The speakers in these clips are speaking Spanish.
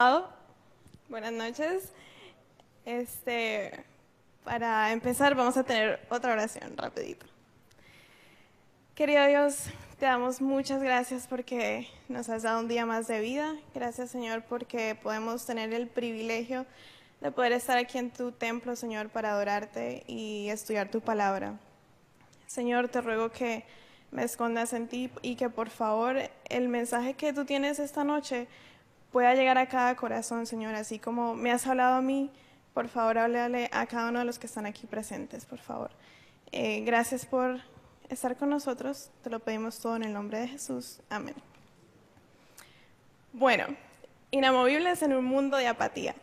Oh, buenas noches. Para empezar, vamos a tener otra oración rapidito. Querido Dios, te damos muchas gracias porque nos has dado un día más de vida. Gracias, Señor, porque podemos tener el privilegio de poder estar aquí en tu templo, Señor, para adorarte y estudiar tu palabra. Señor, te ruego que me escondas en ti y que por favor el mensaje que tú tienes esta noche pueda llegar a cada corazón, Señor, así como me has hablado a mí. Por favor, háblale a cada uno de los que están aquí presentes, por favor. Gracias por estar con nosotros. Te lo pedimos todo en el nombre de Jesús. Amén. Bueno, inamovibles en un mundo de apatía.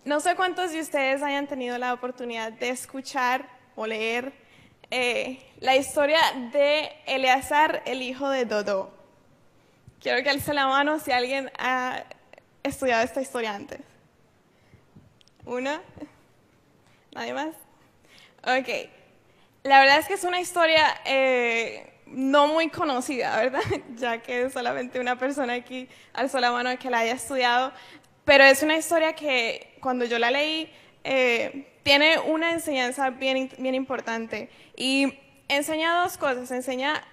No sé cuántos de ustedes hayan tenido la oportunidad de escuchar o leer la historia de Eleazar, el hijo de Dodo. Quiero que alce la mano si alguien ha estudiado esta historia antes. ¿Una? ¿Nadie más? Ok. La verdad es que es una historia no muy conocida, ¿verdad? Ya que solamente una persona aquí alzó la mano que la haya estudiado. Pero es una historia que cuando yo la leí tiene una enseñanza bien importante. Y enseña dos cosas. Enseña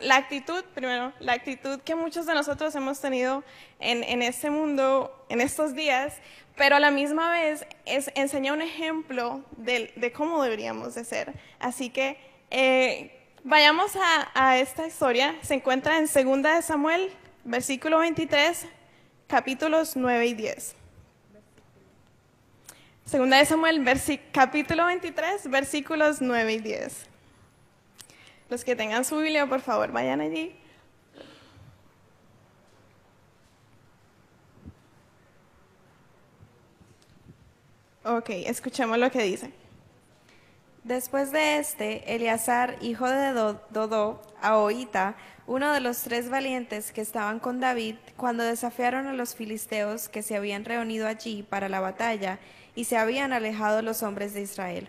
la actitud, primero, la actitud que muchos de nosotros hemos tenido en este mundo, en estos días, pero a la misma vez enseña un ejemplo de cómo deberíamos de ser. Así que vayamos a esta historia. Se encuentra en 2 de Samuel, versículo 23, capítulos 9 y 10. 2 de Samuel, capítulo 23, versículos 9 y 10. Los que tengan su Biblia, por favor, vayan allí. Ok, escuchemos lo que dice. Después de Eleazar, hijo de Dodó, Ahoita, uno de los 3 valientes que estaban con David, cuando desafiaron a los filisteos que se habían reunido allí para la batalla y se habían alejado los hombres de Israel.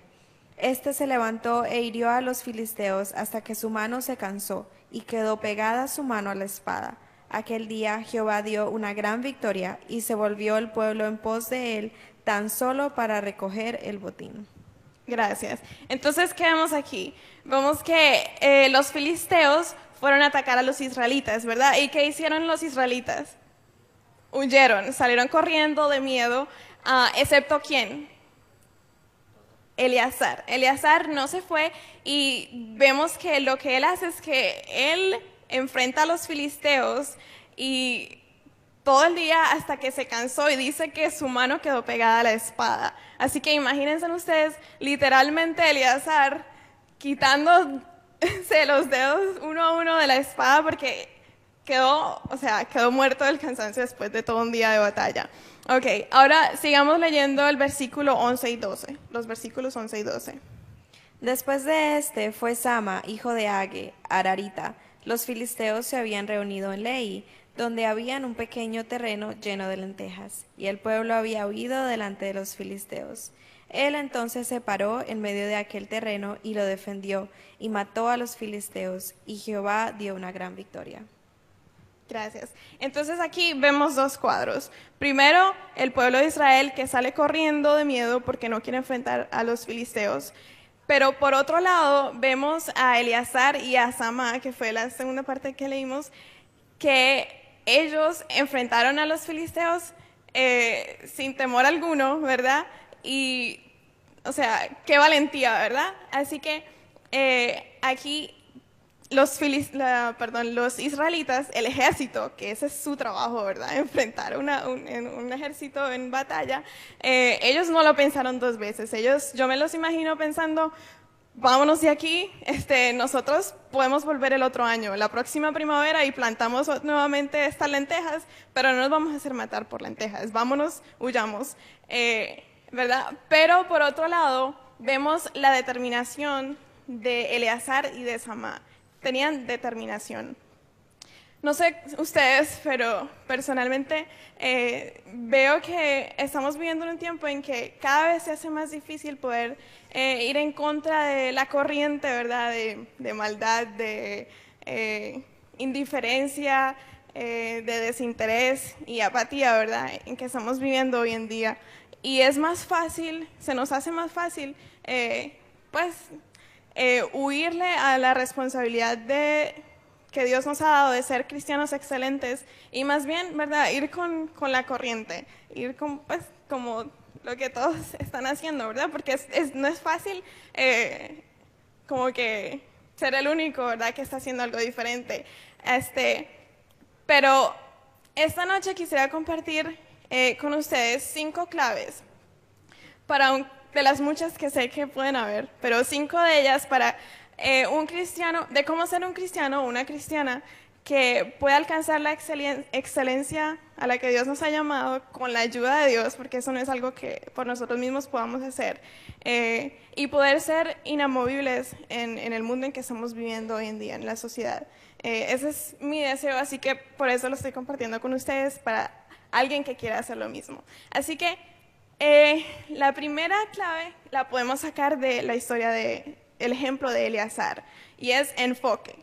Este se levantó e hirió a los filisteos hasta que su mano se cansó y quedó pegada su mano a la espada. Aquel día Jehová dio una gran victoria y se volvió el pueblo en pos de él tan solo para recoger el botín. Gracias. Entonces, ¿qué vemos aquí? Vemos que los filisteos fueron a atacar a los israelitas, ¿verdad? ¿Y qué hicieron los israelitas? Huyeron, salieron corriendo de miedo, excepto ¿quién? Eleazar. Eleazar no se fue y vemos que lo que él hace es que él enfrenta a los filisteos y todo el día hasta que se cansó y dice que su mano quedó pegada a la espada. Así que imagínense ustedes, literalmente Eleazar quitándose los dedos uno a uno de la espada porque quedó muerto del cansancio después de todo un día de batalla. Ok, ahora sigamos leyendo el versículo 11 y 12, los versículos 11 y 12. Después de fue Sama, hijo de Age, Ararita. Los filisteos se habían reunido en Lehi, donde habían un pequeño terreno lleno de lentejas, y el pueblo había huido delante de los filisteos. Él entonces se paró en medio de aquel terreno y lo defendió, y mató a los filisteos, y Jehová dio una gran victoria. Gracias. Entonces aquí vemos dos cuadros. Primero, el pueblo de Israel que sale corriendo de miedo porque no quiere enfrentar a los filisteos. Pero por otro lado, vemos a Eleazar y a Samá, que fue la segunda parte que leímos, que ellos enfrentaron a los filisteos sin temor alguno, ¿verdad? Y, o sea, qué valentía, ¿verdad? Así que aquí los israelitas, el ejército, que ese es su trabajo, ¿verdad? Enfrentar un ejército en batalla, ellos no lo pensaron dos veces. Yo me los imagino pensando, vámonos de aquí, nosotros podemos volver el otro año, la próxima primavera y plantamos nuevamente estas lentejas, pero no nos vamos a hacer matar por lentejas, vámonos, huyamos, ¿verdad? Pero por otro lado, vemos la determinación de Eleazar y de Samá. Tenían determinación. No sé ustedes, pero personalmente veo que estamos viviendo en un tiempo en que cada vez se hace más difícil poder ir en contra de la corriente, ¿verdad? De maldad, de indiferencia, de desinterés y apatía, ¿verdad?, en que estamos viviendo hoy en día. Y es más fácil, se nos hace más fácil, pues, huirle a la responsabilidad que Dios nos ha dado de ser cristianos excelentes y más bien, ¿verdad?, ir con la corriente, ir con, pues, como lo que todos están haciendo, ¿verdad? Porque no es fácil como que ser el único, ¿verdad?, que está haciendo algo diferente. Pero esta noche quisiera compartir con ustedes 5 claves de las muchas que sé que pueden haber, pero 5 de ellas para un cristiano, de cómo ser un cristiano o una cristiana que pueda alcanzar la excelencia a la que Dios nos ha llamado con la ayuda de Dios, porque eso no es algo que por nosotros mismos podamos hacer, y poder ser inamovibles en el mundo en que estamos viviendo hoy en día, en la sociedad. Ese es mi deseo, así que por eso lo estoy compartiendo con ustedes, para alguien que quiera hacer lo mismo. Así que la primera clave la podemos sacar de la historia el ejemplo de Eleazar, y es enfoque.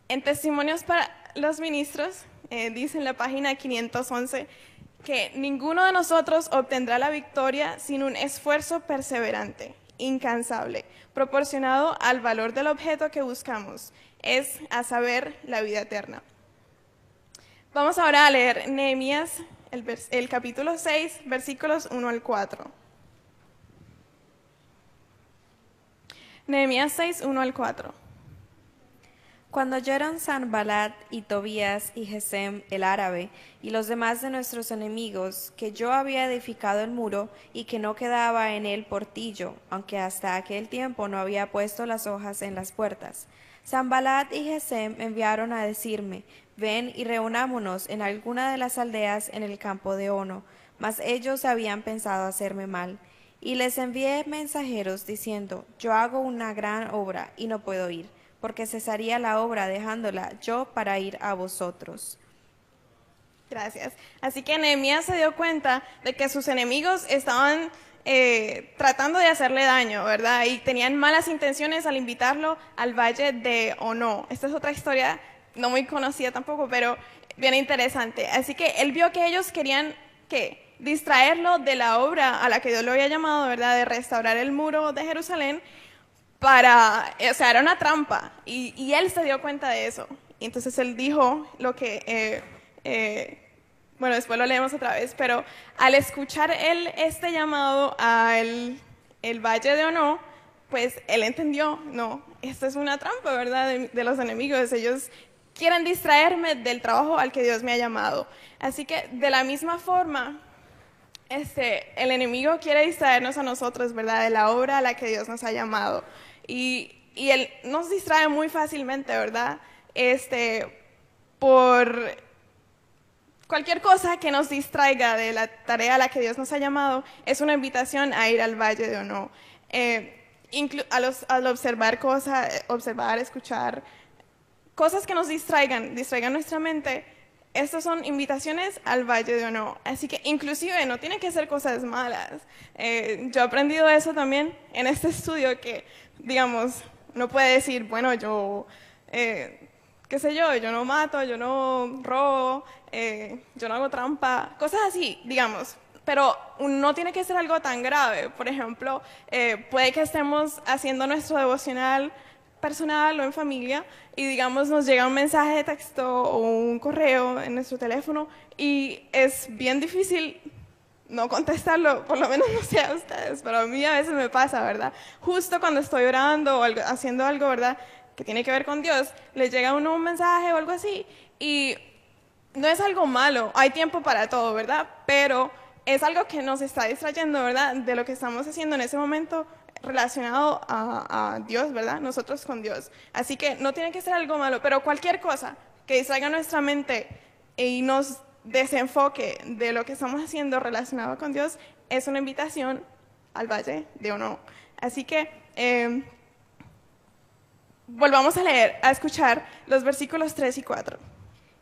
En Testimonios para los Ministros, dice en la página 511, que ninguno de nosotros obtendrá la victoria sin un esfuerzo perseverante, incansable, proporcionado al valor del objeto que buscamos, es a saber, la vida eterna. Vamos ahora a leer Nehemías, el capítulo 6, versículos 1 al 4. Nehemías 6, 1 al 4. Cuando oyeron Sanballat y Tobías y Gesem el árabe y los demás de nuestros enemigos que yo había edificado el muro y que no quedaba en él portillo, aunque hasta aquel tiempo no había puesto las hojas en las puertas, Sanballat y Gesem enviaron a decirme: ven y reunámonos en alguna de las aldeas en el campo de Ono. Mas ellos habían pensado hacerme mal. Y les envié mensajeros diciendo: yo hago una gran obra y no puedo ir, porque cesaría la obra dejándola yo para ir a vosotros. Gracias. Así que Nehemías se dio cuenta de que sus enemigos estaban tratando de hacerle daño, ¿verdad? Y tenían malas intenciones al invitarlo al valle de Ono. Esta es otra historia no muy conocida tampoco, pero bien interesante. Así que él vio que ellos querían distraerlo de la obra a la que Dios lo había llamado, ¿verdad?, de restaurar el muro de Jerusalén, o sea, era una trampa, y él se dio cuenta de eso. Y entonces él dijo lo que, bueno, después lo leemos otra vez, pero al escuchar él este llamado al el valle de Ono, pues él entendió, no, esto es una trampa, ¿verdad?, de los enemigos. Ellos quieren distraerme del trabajo al que Dios me ha llamado. Así que de la misma forma, el enemigo quiere distraernos a nosotros, ¿verdad?, de la obra a la que Dios nos ha llamado. Y él nos distrae muy fácilmente, ¿verdad?, por cualquier cosa que nos distraiga de la tarea a la que Dios nos ha llamado. Es una invitación a ir al valle de Ono. Al observar cosas, escuchar cosas que nos distraigan nuestra mente, estas son invitaciones al valle de Ono. Así que inclusive no tienen que ser cosas malas. Yo he aprendido eso también en este estudio, que, digamos, no puede decir, bueno, yo, qué sé yo no mato, yo no robo, yo no hago trampa, cosas así, digamos. Pero no tiene que ser algo tan grave. Por ejemplo, puede que estemos haciendo nuestro devocional personal o en familia y, digamos, nos llega un mensaje de texto o un correo en nuestro teléfono y es bien difícil no contestarlo. Por lo menos no sé a ustedes, pero a mí a veces me pasa, ¿verdad? Justo cuando estoy orando o haciendo algo, ¿verdad?, que tiene que ver con Dios, le llega a uno un mensaje o algo así, y no es algo malo, hay tiempo para todo, ¿verdad? Pero es algo que nos está distrayendo, ¿verdad?, de lo que estamos haciendo en ese momento relacionado a Dios, ¿verdad?, nosotros con Dios. Así que no tiene que ser algo malo, pero cualquier cosa que distraiga nuestra mente y nos desenfoque de lo que estamos haciendo relacionado con Dios es una invitación al valle de Ono. Así que volvamos a escuchar los versículos 3 y 4.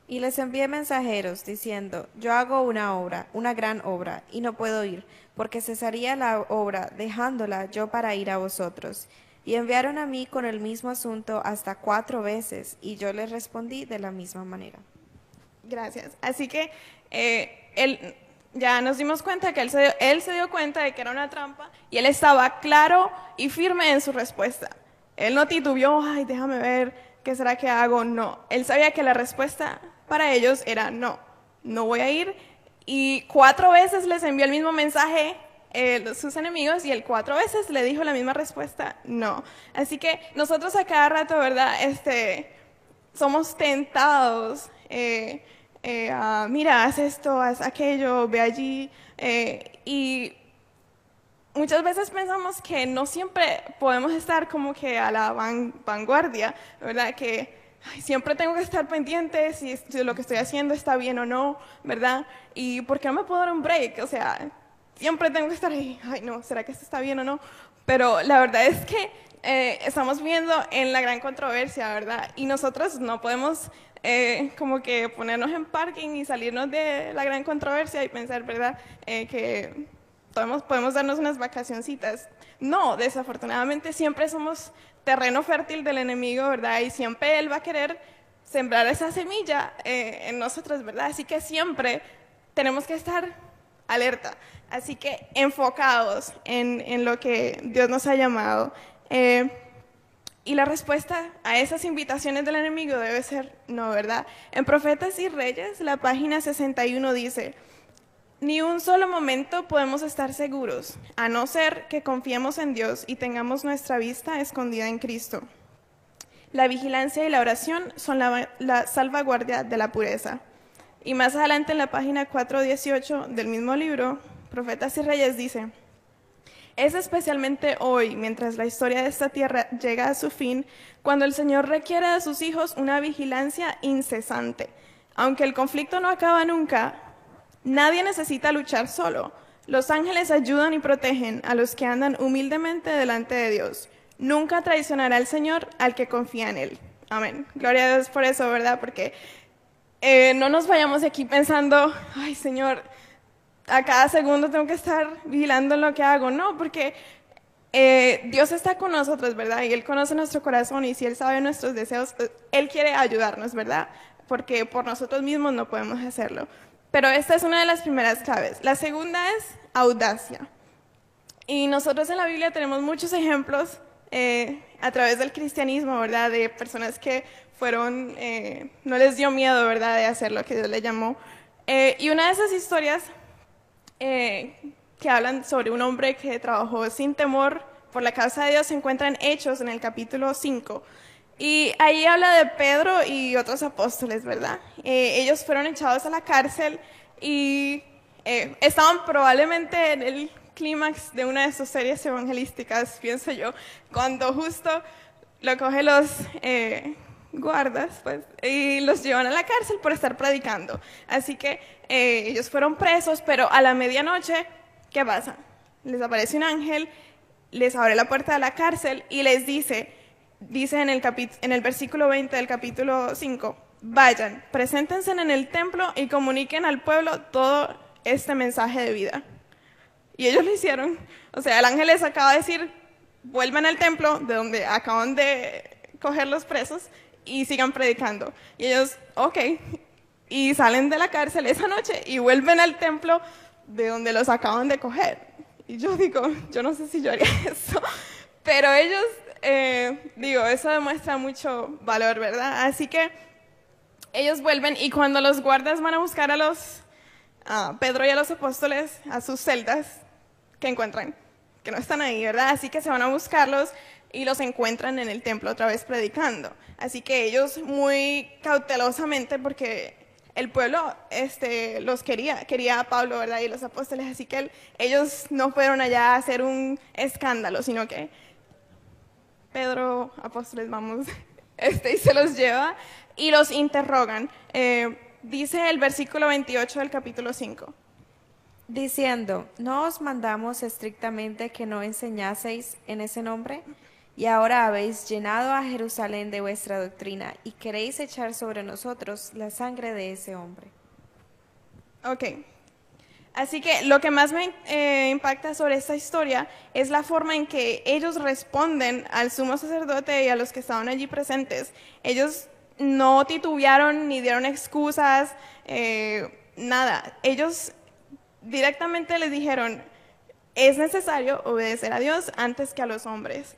Y les envié mensajeros diciendo: yo hago una obra, una gran obra, y no puedo ir, porque cesaría la obra dejándola yo para ir a vosotros. Y enviaron a mí con el mismo asunto hasta 4 veces, y yo les respondí de la misma manera. Gracias. Así que él, ya nos dimos cuenta que él se dio cuenta de que era una trampa y él estaba claro y firme en su respuesta. Él no titubeó, ay, déjame ver, ¿qué será que hago? No, él sabía que la respuesta para ellos era no, no voy a ir. Y 4 veces les envió el mismo mensaje sus enemigos y él 4 veces le dijo la misma respuesta, no. Así que nosotros a cada rato, ¿verdad? Somos tentados. Mira, haz esto, haz aquello, ve allí. Y muchas veces pensamos que no siempre podemos estar como que a la vanguardia, ¿verdad? Que ay, siempre tengo que estar pendiente si lo que estoy haciendo está bien o no, ¿verdad? Y ¿por qué no me puedo dar un break? O sea, siempre tengo que estar ahí, ay no, ¿será que esto está bien o no? Pero la verdad es que estamos viendo en la gran controversia, ¿verdad? Y nosotros no podemos como que ponernos en parking y salirnos de la gran controversia y pensar, ¿verdad? Que podemos darnos unas vacacioncitas. No, desafortunadamente siempre somos terreno fértil del enemigo, ¿verdad? Y siempre él va a querer sembrar esa semilla en nosotros, ¿verdad? Así que siempre tenemos que estar alerta. Así que enfocados en lo que Dios nos ha llamado. Y la respuesta a esas invitaciones del enemigo debe ser no, ¿verdad? En Profetas y Reyes, la página 61 dice: ni un solo momento podemos estar seguros, a no ser que confiemos en Dios y tengamos nuestra vista escondida en Cristo. La vigilancia y la oración son la salvaguardia de la pureza. Y más adelante en la página 418 del mismo libro, Profetas y Reyes dice: es especialmente hoy, mientras la historia de esta tierra llega a su fin, cuando el Señor requiere de sus hijos una vigilancia incesante. Aunque el conflicto no acaba nunca, nadie necesita luchar solo. Los ángeles ayudan y protegen a los que andan humildemente delante de Dios. Nunca traicionará el Señor al que confía en Él. Amén. Gloria a Dios por eso, ¿verdad? Porque no nos vayamos de aquí pensando, ay, Señor, a cada segundo tengo que estar vigilando lo que hago. No, porque Dios está con nosotros, ¿verdad? Y Él conoce nuestro corazón y si Él sabe nuestros deseos, Él quiere ayudarnos, ¿verdad? Porque por nosotros mismos no podemos hacerlo. Pero esta es una de las primeras claves. La segunda es audacia. Y nosotros en la Biblia tenemos muchos ejemplos a través del cristianismo, ¿verdad? De personas que fueron, no les dio miedo, ¿verdad? De hacer lo que Dios les llamó. Y una de esas historias que hablan sobre un hombre que trabajó sin temor por la causa de Dios se encuentra en Hechos, en el capítulo 5. Y ahí habla de Pedro y otros apóstoles, ¿verdad? Ellos fueron echados a la cárcel y estaban probablemente en el clímax de una de sus series evangelísticas, pienso yo, cuando justo lo cogen los guardas pues, y los llevan a la cárcel por estar predicando. Así que ellos fueron presos, pero a la medianoche, ¿qué pasa? Les aparece un ángel, les abre la puerta de la cárcel y les dice en el versículo 20 del capítulo 5, vayan, preséntense en el templo y comuniquen al pueblo todo este mensaje de vida. Y ellos lo hicieron. O sea, el ángel les acaba de decir, vuelvan al templo de donde acaban de coger los presos y sigan predicando. Y ellos, ok, y salen de la cárcel esa noche y vuelven al templo de donde los acaban de coger. Y yo digo, yo no sé si yo haría eso, pero ellos... eso demuestra mucho valor, ¿verdad? Así que ellos vuelven y cuando los guardas van a buscar a Pedro y a los apóstoles a sus celdas, ¿qué encuentran? Que no están ahí, ¿verdad? Así que se van a buscarlos y los encuentran en el templo otra vez predicando. Así que ellos muy cautelosamente, porque el pueblo los quería a Pablo, ¿verdad? Y los apóstoles, así que ellos no fueron allá a hacer un escándalo, sino que Pedro, apóstoles, vamos, y se los lleva y los interrogan. Dice el versículo 28 del capítulo 5. Diciendo, ¿no os mandamos estrictamente que no enseñaseis en ese nombre? Y ahora habéis llenado a Jerusalén de vuestra doctrina y queréis echar sobre nosotros la sangre de ese hombre. Ok. Así que lo que más me impacta sobre esta historia es la forma en que ellos responden al sumo sacerdote y a los que estaban allí presentes. Ellos no titubearon ni dieron excusas, nada. Ellos directamente les dijeron, es necesario obedecer a Dios antes que a los hombres.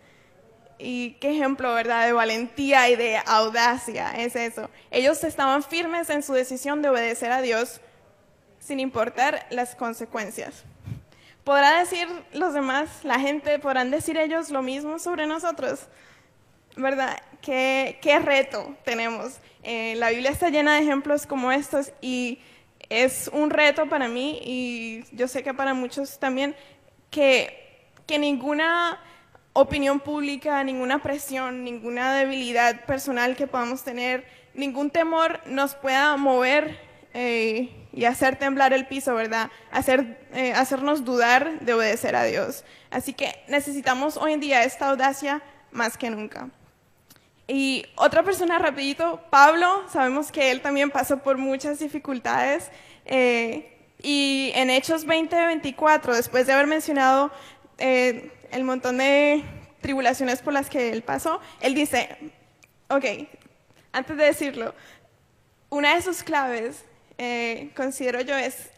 Y qué ejemplo, ¿verdad?, de valentía y de audacia es eso. Ellos estaban firmes en su decisión de obedecer a Dios sin importar las consecuencias. ¿Podrá decir los demás, la gente, podrán decir ellos lo mismo sobre nosotros? ¿Verdad? ¿Qué reto tenemos? La Biblia está llena de ejemplos como estos y es un reto para mí y yo sé que para muchos también que ninguna opinión pública, ninguna presión, ninguna debilidad personal que podamos tener, ningún temor nos pueda mover y hacer temblar el piso, ¿verdad? Hacernos dudar de obedecer a Dios. Así que necesitamos hoy en día esta audacia más que nunca. Y otra persona rapidito, Pablo, sabemos que él también pasó por muchas dificultades y en Hechos 20:24, después de haber mencionado el montón de tribulaciones por las que él pasó, él dice, ok, antes de decirlo, una de sus claves, considero yo, es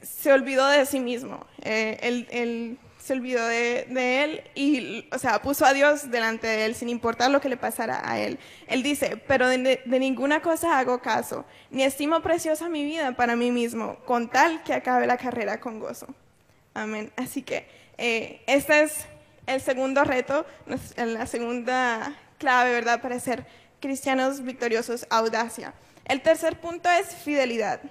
se olvidó de sí mismo. Él se olvidó de él y, o sea, puso a Dios delante de él sin importar lo que le pasara a él. Él dice, pero de ninguna cosa hago caso, ni estimo preciosa mi vida para mí mismo, con tal que acabe la carrera con gozo. Amén. Así que este es el segundo reto, la segunda clave, ¿verdad?, para ser cristianos victoriosos, audacia. El tercer punto es fidelidad.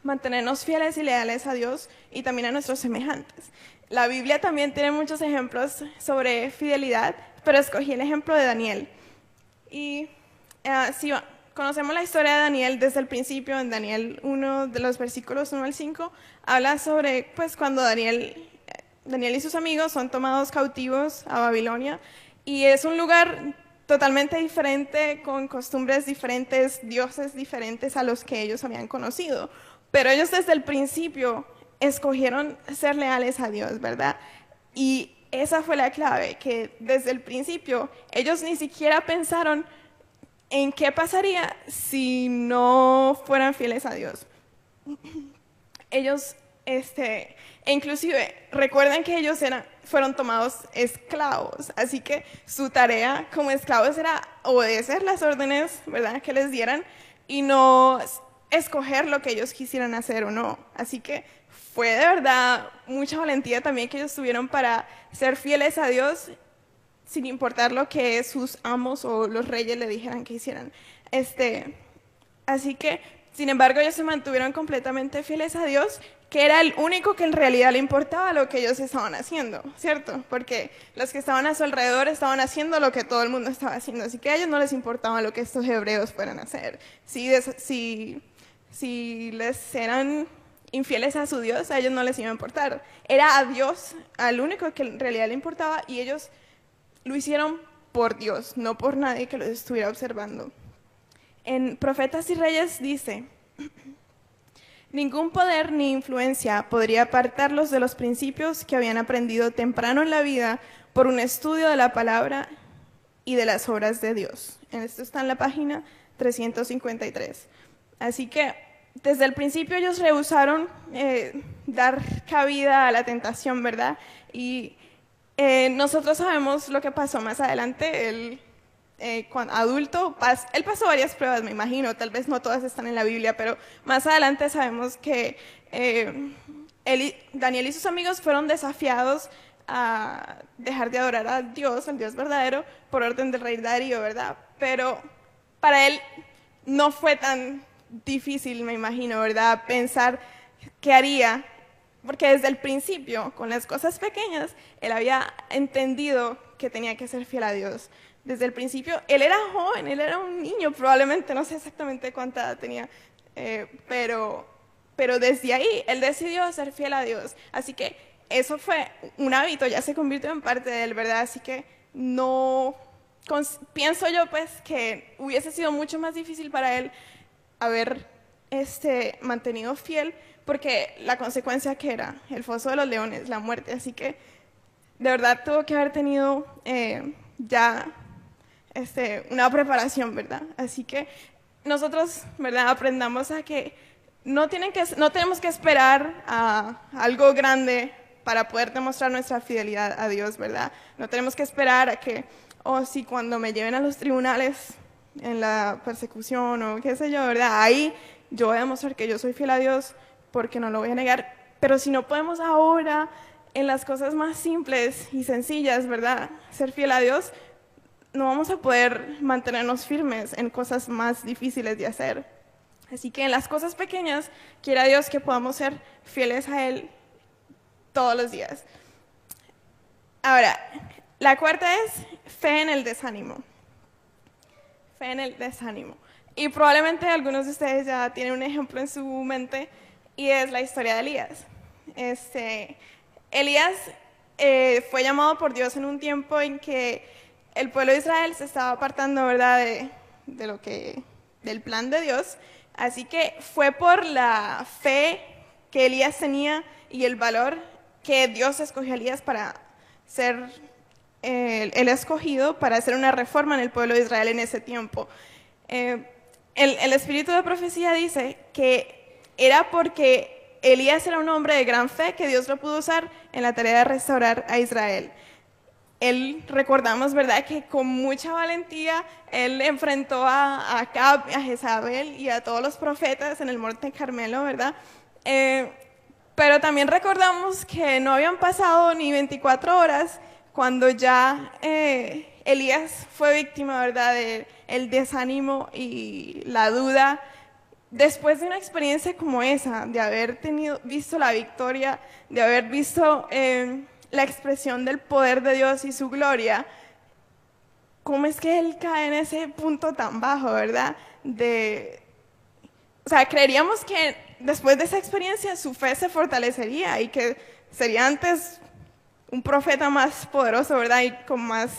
Mantenernos fieles y leales a Dios y también a nuestros semejantes. La Biblia también tiene muchos ejemplos sobre fidelidad, pero escogí el ejemplo de Daniel. Y si conocemos la historia de Daniel desde el principio, en Daniel 1, de los versículos 1 al 5, habla sobre pues, cuando Daniel y sus amigos son tomados cautivos a Babilonia, y es un lugar totalmente diferente, con costumbres diferentes, dioses diferentes a los que ellos habían conocido. Pero ellos desde el principio escogieron ser leales a Dios, ¿verdad? Y esa fue la clave, que desde el principio ellos ni siquiera pensaron en qué pasaría si no fueran fieles a Dios. Ellos, inclusive, recuerden que ellos fueron tomados esclavos, así que su tarea como esclavos era obedecer las órdenes, ¿verdad?, que les dieran y no escoger lo que ellos quisieran hacer o no. Así que fue de verdad mucha valentía también que ellos tuvieron para ser fieles a Dios sin importar lo que sus amos o los reyes le dijeran que hicieran. Así que, sin embargo, ellos se mantuvieron completamente fieles a Dios, que era el único que en realidad le importaba lo que ellos estaban haciendo, ¿cierto? Porque los que estaban a su alrededor estaban haciendo lo que todo el mundo estaba haciendo, así que a ellos no les importaba lo que estos hebreos fueran a hacer. Si les eran infieles a su Dios, a ellos no les iba a importar. Era a Dios, al único que en realidad le importaba, y ellos lo hicieron por Dios, no por nadie que los estuviera observando. En Profetas y Reyes dice, ningún poder ni influencia podría apartarlos de los principios que habían aprendido temprano en la vida por un estudio de la palabra y de las obras de Dios. Esto está en la página 353. Así que desde el principio ellos rehusaron dar cabida a la tentación, ¿verdad? Y nosotros sabemos lo que pasó más adelante. Él, cuando adulto, él pasó varias pruebas, me imagino, tal vez no todas están en la Biblia, pero más adelante sabemos que Daniel y sus amigos fueron desafiados a dejar de adorar a Dios, al Dios verdadero, por orden del rey Darío, ¿verdad? Pero para él no fue tan difícil, me imagino, ¿verdad?, pensar qué haría, porque desde el principio, con las cosas pequeñas, él había entendido que tenía que ser fiel a Dios. Desde el principio, él era joven, él era un niño, probablemente, no sé exactamente cuánta edad tenía, pero desde ahí, él decidió ser fiel a Dios. Así que eso fue un hábito, ya se convirtió en parte de él, ¿verdad? Así que no, pienso yo, pues, que hubiese sido mucho más difícil para él haber mantenido fiel, porque la consecuencia que era el foso de los leones, la muerte, así que de verdad tuvo que haber tenido ya una preparación, ¿verdad? Así que nosotros, ¿verdad? Aprendamos a que no tenemos que esperar a algo grande para poder demostrar nuestra fidelidad a Dios, ¿verdad? No tenemos que esperar a que, si cuando me lleven a los tribunales en la persecución o qué sé yo, ¿verdad? Ahí yo voy a demostrar que yo soy fiel a Dios porque no lo voy a negar. Pero si no podemos ahora, en las cosas más simples y sencillas, ¿verdad? Ser fiel a Dios, no vamos a poder mantenernos firmes en cosas más difíciles de hacer. Así que en las cosas pequeñas, quiera Dios que podamos ser fieles a Él todos los días. Ahora, la cuarta es fe en el desánimo. Fe en el desánimo. Y probablemente algunos de ustedes ya tienen un ejemplo en su mente, y es la historia de Elías. Elías fue llamado por Dios en un tiempo en que el pueblo de Israel se estaba apartando, ¿verdad?, del plan de Dios. Así que fue por la fe que Elías tenía y el valor que Dios escogió a Elías para ser el escogido para hacer una reforma en el pueblo de Israel en ese tiempo. El espíritu de profecía dice que era porque Elías era un hombre de gran fe que Dios lo pudo usar en la tarea de restaurar a Israel. Él, recordamos, ¿verdad?, que con mucha valentía él enfrentó a Acab, a Jezabel y a todos los profetas en el monte Carmelo, ¿verdad? Pero también recordamos que no habían pasado ni 24 horas cuando ya Elías fue víctima, ¿verdad?, del desánimo y la duda. Después de una experiencia como esa, de haber visto la victoria, de haber visto la expresión del poder de Dios y su gloria, ¿cómo es que él cae en ese punto tan bajo, verdad? O sea, creeríamos que después de esa experiencia su fe se fortalecería y que sería antes un profeta más poderoso, ¿verdad? Y con más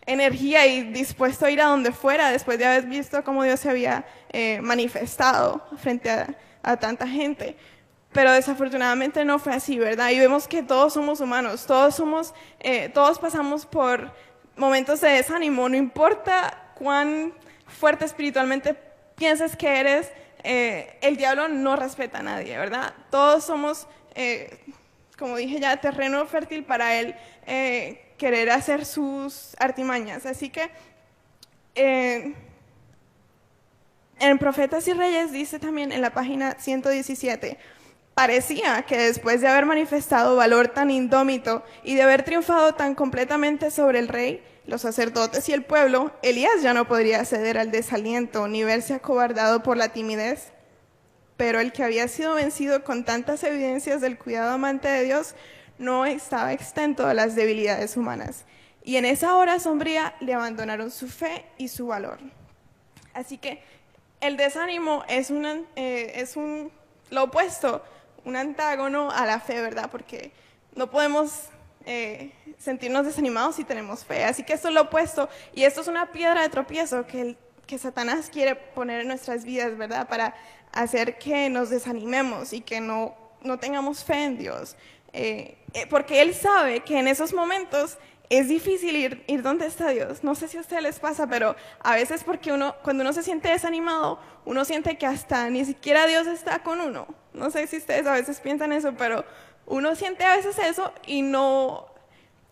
energía y dispuesto a ir a donde fuera después de haber visto cómo Dios se había manifestado frente a tanta gente. Pero desafortunadamente no fue así, ¿verdad? Y vemos que todos somos humanos, todos pasamos por momentos de desánimo, no importa cuán fuerte espiritualmente pienses que eres, el diablo no respeta a nadie, ¿verdad? Todos somos, como dije ya, terreno fértil para él querer hacer sus artimañas. Así que en Profetas y Reyes dice también en la página 117, parecía que después de haber manifestado valor tan indómito y de haber triunfado tan completamente sobre el rey, los sacerdotes y el pueblo, Elías ya no podría ceder al desaliento ni verse acobardado por la timidez. Pero el que había sido vencido con tantas evidencias del cuidado amante de Dios no estaba exento de las debilidades humanas. Y en esa hora sombría le abandonaron su fe y su valor. Así que el desánimo es lo opuesto, un antágono a la fe, ¿verdad? Porque no podemos sentirnos desanimados si tenemos fe. Así que esto es lo opuesto, y esto es una piedra de tropiezo que Satanás quiere poner en nuestras vidas, ¿verdad? Para hacer que nos desanimemos y que no tengamos fe en Dios. Porque Él sabe que en esos momentos es difícil ir donde está Dios. No sé si a ustedes les pasa, pero a veces cuando uno se siente desanimado, uno siente que hasta ni siquiera Dios está con uno. No sé si ustedes a veces piensan eso, pero uno siente a veces eso y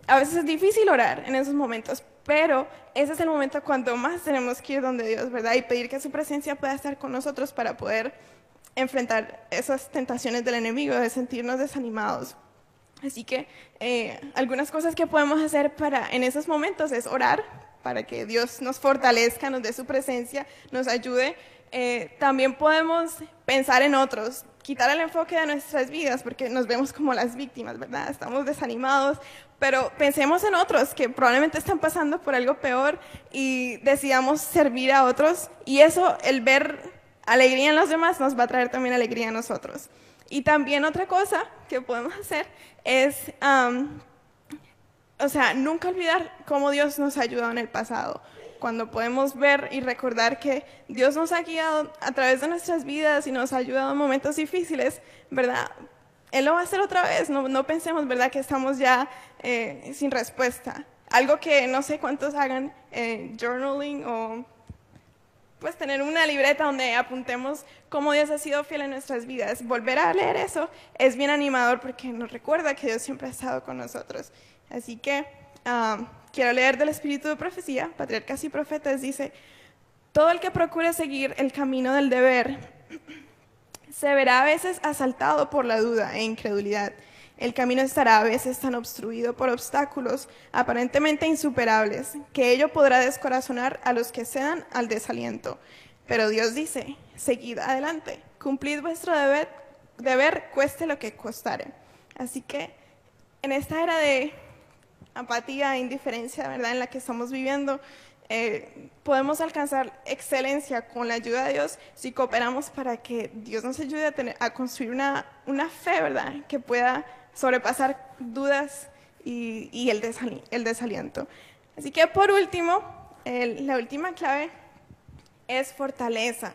a veces es difícil orar en esos momentos, pero ese es el momento cuando más tenemos que ir donde Dios, ¿verdad? Y pedir que su presencia pueda estar con nosotros para poder enfrentar esas tentaciones del enemigo, de sentirnos desanimados. Así que algunas cosas que podemos hacer en esos momentos es orar para que Dios nos fortalezca, nos dé su presencia, nos ayude. También podemos pensar en otros, quitar el enfoque de nuestras vidas porque nos vemos como las víctimas, ¿verdad? Estamos desanimados, pero pensemos en otros que probablemente están pasando por algo peor y decidamos servir a otros, y eso, el ver alegría en los demás, nos va a traer también alegría a nosotros. Y también otra cosa que podemos hacer es, nunca olvidar cómo Dios nos ha ayudado en el pasado. Cuando podemos ver y recordar que Dios nos ha guiado a través de nuestras vidas y nos ha ayudado en momentos difíciles, ¿verdad? Él lo va a hacer otra vez. No pensemos, ¿verdad?, que estamos ya sin respuesta. algo que no sé cuántos hagan, journaling o pues tener una libreta donde apuntemos cómo Dios ha sido fiel en nuestras vidas. Volver a leer eso es bien animador porque nos recuerda que Dios siempre ha estado con nosotros. Así que quiero leer del Espíritu de Profecía, Patriarcas y Profetas, dice: todo el que procure seguir el camino del deber se verá a veces asaltado por la duda e incredulidad. El camino estará a veces tan obstruido por obstáculos aparentemente insuperables que ello podrá descorazonar a los que cedan al desaliento. Pero Dios dice: seguid adelante, cumplid vuestro deber cueste lo que costare. Así que en esta era de apatía e indiferencia, ¿verdad?, en la que estamos viviendo, podemos alcanzar excelencia con la ayuda de Dios si cooperamos para que Dios nos ayude a construir una fe, ¿verdad?, que pueda sobrepasar dudas y el desaliento. Así que por último, la última clave es fortaleza.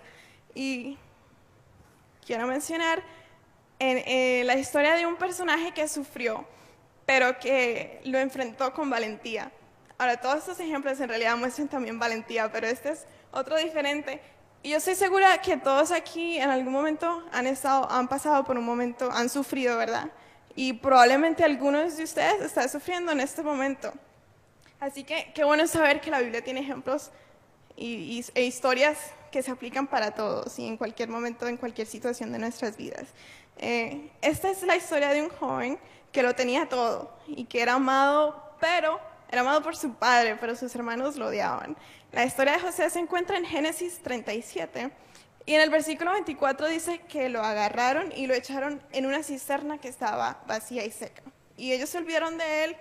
Y quiero mencionar la historia de un personaje que sufrió, pero que lo enfrentó con valentía. Ahora, todos estos ejemplos en realidad muestran también valentía, pero este es otro diferente. Y yo estoy segura que todos aquí en algún momento han pasado por un momento, han sufrido, ¿verdad? Y probablemente algunos de ustedes están sufriendo en este momento. Así que qué bueno saber que la Biblia tiene ejemplos e historias que se aplican para todos y en cualquier momento, en cualquier situación de nuestras vidas. Esta es la historia de un joven que lo tenía todo y que era amado, era amado por su padre, pero sus hermanos lo odiaban. La historia de José se encuentra en Génesis 37 y en el versículo 24 dice que lo agarraron y lo echaron en una cisterna que estaba vacía y seca. Y ellos se olvidaron de él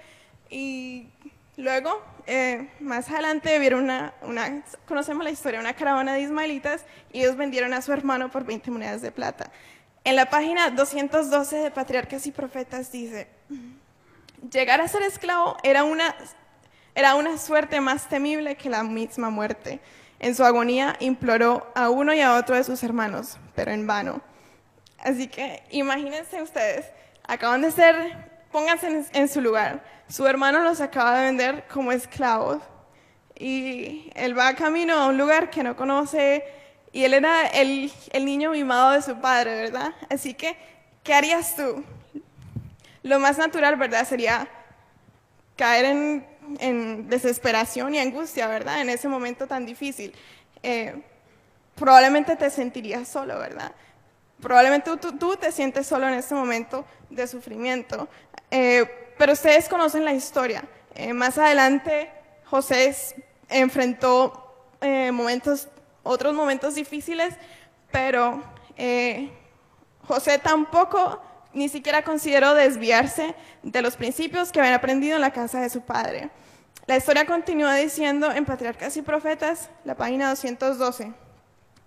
y luego, más adelante, vieron conocemos la historia, una caravana de ismaelitas y ellos vendieron a su hermano por 20 monedas de plata. En la página 212 de Patriarcas y Profetas dice: llegar a ser esclavo era una suerte más temible que la misma muerte. En su agonía imploró a uno y a otro de sus hermanos, pero en vano. Así que imagínense ustedes, pónganse en su lugar. Su hermano los acaba de vender como esclavos y él va camino a un lugar que no conoce y él era el niño mimado de su padre, ¿verdad? Así que, ¿qué harías tú? Lo más natural, ¿verdad?, sería caer en desesperación y angustia, ¿verdad?, en ese momento tan difícil. Probablemente te sentirías solo, ¿verdad? Probablemente tú te sientes solo en este momento de sufrimiento. Pero ustedes conocen la historia. Más adelante, José enfrentó otros momentos difíciles, pero José tampoco ni siquiera consideró desviarse de los principios que habían aprendido en la casa de su padre. La historia continúa diciendo en Patriarcas y Profetas, la página 212.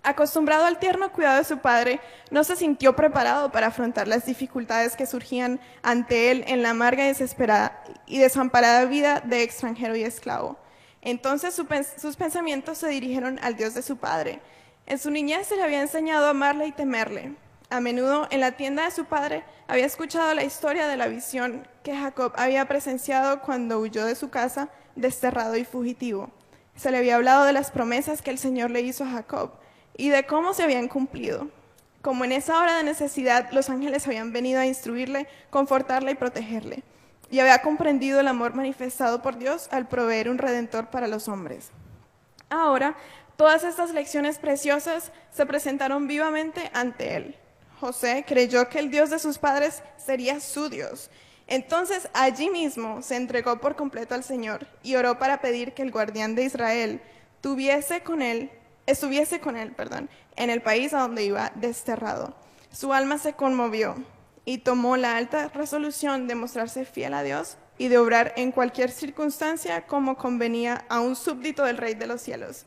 Acostumbrado al tierno cuidado de su padre, no se sintió preparado para afrontar las dificultades que surgían ante él en la amarga y desesperada y desamparada vida de extranjero y esclavo. Entonces sus pensamientos se dirigieron al Dios de su padre. En su niñez se le había enseñado a amarle y temerle. A menudo en la tienda de su padre había escuchado la historia de la visión que Jacob había presenciado cuando huyó de su casa, desterrado y fugitivo. Se le había hablado de las promesas que el Señor le hizo a Jacob y de cómo se habían cumplido. Como en esa hora de necesidad los ángeles habían venido a instruirle, confortarle y protegerle. Y había comprendido el amor manifestado por Dios al proveer un redentor para los hombres. Ahora, todas estas lecciones preciosas se presentaron vivamente ante él. José creyó que el Dios de sus padres sería su Dios. Entonces, allí mismo se entregó por completo al Señor y oró para pedir que el guardián de Israel estuviese con él, en el país a donde iba desterrado. Su alma se conmovió y tomó la alta resolución de mostrarse fiel a Dios y de obrar en cualquier circunstancia como convenía a un súbdito del Rey de los cielos.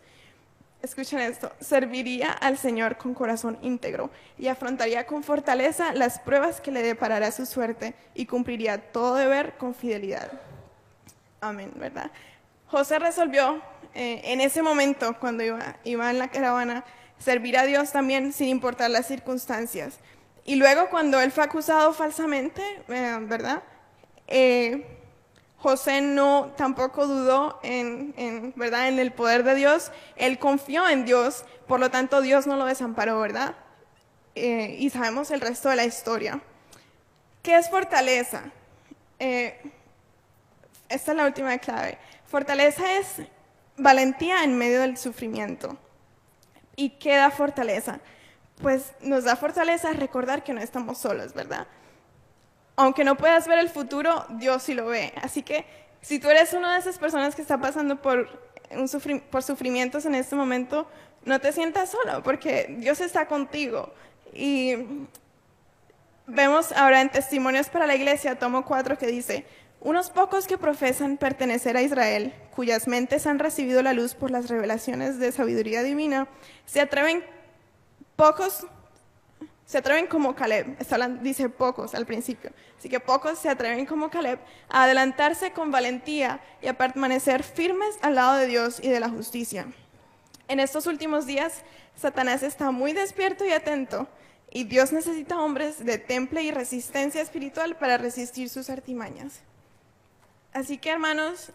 Escuchen esto: serviría al Señor con corazón íntegro y afrontaría con fortaleza las pruebas que le deparará su suerte y cumpliría todo deber con fidelidad. Amén, ¿verdad? José resolvió en ese momento, cuando iba en la caravana, servir a Dios también sin importar las circunstancias. Y luego, cuando él fue acusado falsamente, ¿verdad?, José no tampoco dudó ¿verdad? En el poder de Dios. Él confió en Dios, por lo tanto Dios no lo desamparó, ¿verdad? Y sabemos el resto de la historia. ¿Qué es fortaleza? Esta es la última clave. Fortaleza es valentía en medio del sufrimiento. ¿Y qué da fortaleza? Pues nos da fortaleza recordar que no estamos solos, ¿verdad? Aunque no puedas ver el futuro, Dios sí lo ve. Así que si tú eres una de esas personas que está pasando por sufrimientos en este momento, no te sientas solo, porque Dios está contigo. Y vemos ahora en Testimonios para la Iglesia, tomo 4, que dice: unos pocos que profesan pertenecer a Israel, cuyas mentes han recibido la luz por las revelaciones de sabiduría divina, se atreven como Caleb. Dice pocos al principio. Así que pocos se atreven como Caleb a adelantarse con valentía y a permanecer firmes al lado de Dios y de la justicia. En estos últimos días, Satanás está muy despierto y atento, y Dios necesita hombres de temple y resistencia espiritual para resistir sus artimañas. Así que, hermanos,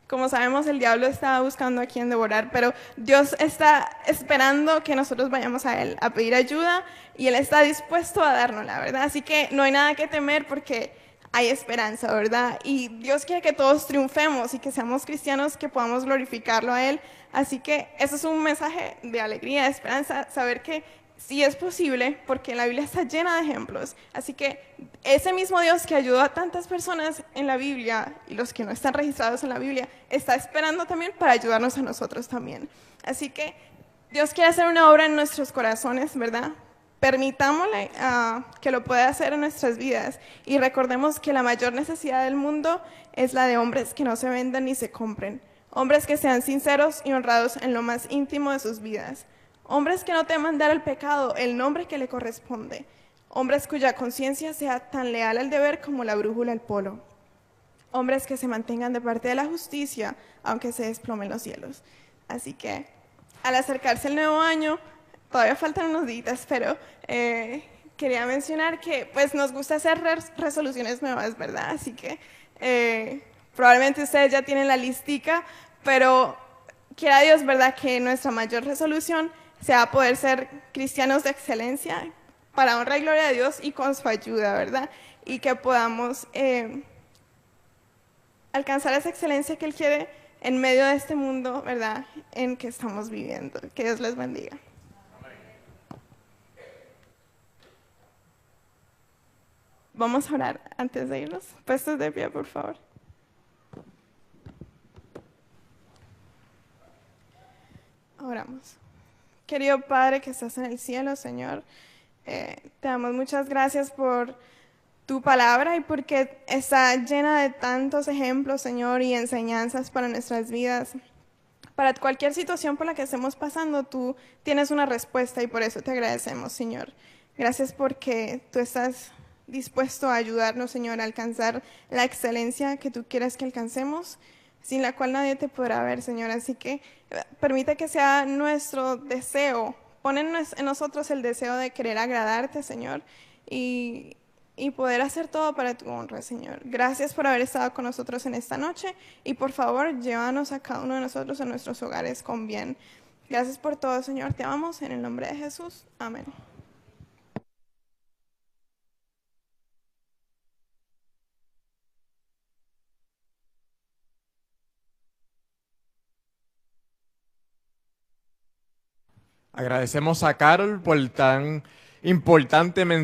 como sabemos, el diablo está buscando a quien devorar, pero Dios está esperando que nosotros vayamos a Él a pedir ayuda, y Él está dispuesto a dárnosla, ¿verdad? Así que no hay nada que temer porque hay esperanza, ¿verdad? Y Dios quiere que todos triunfemos y que seamos cristianos, que podamos glorificarlo a Él. Así que eso es un mensaje de alegría, de esperanza, saber que sí es posible, porque la Biblia está llena de ejemplos. Así que ese mismo Dios que ayudó a tantas personas en la Biblia, y los que no están registrados en la Biblia, está esperando también para ayudarnos a nosotros también. Así que Dios quiere hacer una obra en nuestros corazones, ¿verdad? Permitámosle que lo pueda hacer en nuestras vidas, y recordemos que la mayor necesidad del mundo es la de hombres que no se vendan ni se compren, hombres que sean sinceros y honrados en lo más íntimo de sus vidas, hombres que no teman dar al pecado el nombre que le corresponde, hombres cuya conciencia sea tan leal al deber como la brújula al polo, hombres que se mantengan de parte de la justicia aunque se desplomen los cielos. Así que al acercarse el nuevo año, todavía faltan unos días, pero quería mencionar que pues nos gusta hacer resoluciones nuevas, ¿verdad? Así que probablemente ustedes ya tienen la listica, pero quiera Dios, ¿verdad?, que nuestra mayor resolución sea poder ser cristianos de excelencia para honra y gloria de Dios y con su ayuda, ¿verdad? Y que podamos alcanzar esa excelencia que Él quiere en medio de este mundo, ¿verdad?, en que estamos viviendo. Que Dios les bendiga. Vamos a orar antes de irnos. Puestos de pie, por favor. Oramos. Querido Padre que estás en el cielo, Señor, te damos muchas gracias por tu palabra y porque está llena de tantos ejemplos, Señor, y enseñanzas para nuestras vidas. Para cualquier situación por la que estemos pasando, tú tienes una respuesta, y por eso te agradecemos, Señor. Gracias porque tú estás dispuesto a ayudarnos, Señor, a alcanzar la excelencia que tú quieres que alcancemos, sin la cual nadie te podrá ver, Señor. Así que permite que sea nuestro deseo, pon en nosotros el deseo de querer agradarte, Señor, y poder hacer todo para tu honra, Señor. Gracias por haber estado con nosotros en esta noche, y por favor, llévanos a cada uno de nosotros a nuestros hogares con bien. Gracias por todo, Señor. Te amamos en el nombre de Jesús. Amén. Agradecemos a Carol por tan importante mensaje.